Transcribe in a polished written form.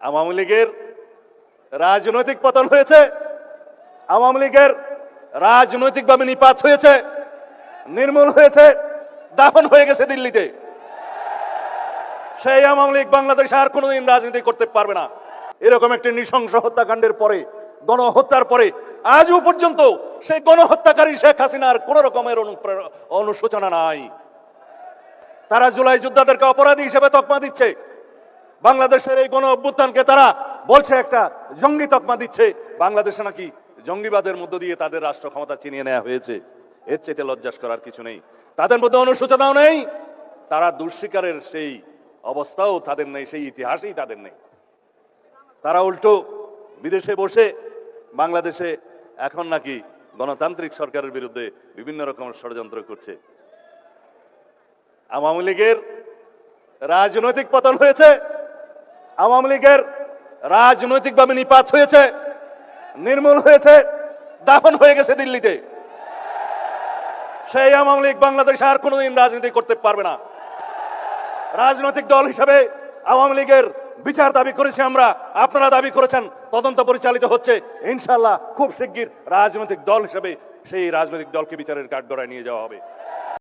আওয়ামী লীগের রাজনৈতিক পতন হয়েছে, আওয়ামী লীগের রাজনৈতিকভাবে নিপাত হয়েছে, নির্মূল হয়েছে, দাফন হয়ে গেছে দিল্লিতে। সেই আওয়ামী লীগ বাংলাদেশে আর কোনোদিন রাজনীতি করতে পারবে না। এরকম একটি নৃশংস হত্যাকাণ্ডের পরে, গণহত্যার পরে আজও পর্যন্ত সেই গণহত্যাকারী শেখ হাসিনার কোন রকমের অনুশোচনা নাই। তারা জুলাই যোদ্ধাদেরকে অপরাধী হিসেবে তকমা দিচ্ছে। বাংলাদেশের এই গণ অভ্যুত্থানকে তারা বলছে একটা জঙ্গি তকমা দিচ্ছে। বাংলাদেশে নাকি জঙ্গিবাদের মধ্য দিয়ে তাদের রাষ্ট্র ক্ষমতা ছিনিয়ে নেওয়া হয়েছে। এর চাইতে লজ্জাস করার কিছু নেই। তাদের মধ্যে অনুশোচনাও নেই, তারা দুঃস্বীকারের সেই অবস্থাও তাদের নেই, সেই ইতিহাসই তাদের নেই। তারা উল্টো বিদেশে বসে বাংলাদেশে এখন নাকি গণতান্ত্রিক সরকারের বিরুদ্ধে বিভিন্ন রকমের ষড়যন্ত্র করছে। আওয়ামী লীগের রাজনৈতিক পতন হয়েছে, আওয়ামী লীগের রাজনৈতিকভাবে নিপাত হয়েছে, নির্মূল হয়েছে, দাফন হয়ে গেছে দিল্লিতে। সেই আওয়ামী লীগ বাংলাদেশে আর কোনোদিন রাজনীতি করতে পারবে না। রাজনৈতিক দল হিসেবে আওয়ামী লীগের বিচার দাবি করেছি আমরা, আপনারা দাবি করেছেন, তদন্ত পরিচালিত হচ্ছে। ইনশাআল্লাহ খুব শিগগির রাজনৈতিক দল হিসেবে সেই রাজনৈতিক দলকে বিচারের কাঠগড়ায় নিয়ে যাওয়া হবে।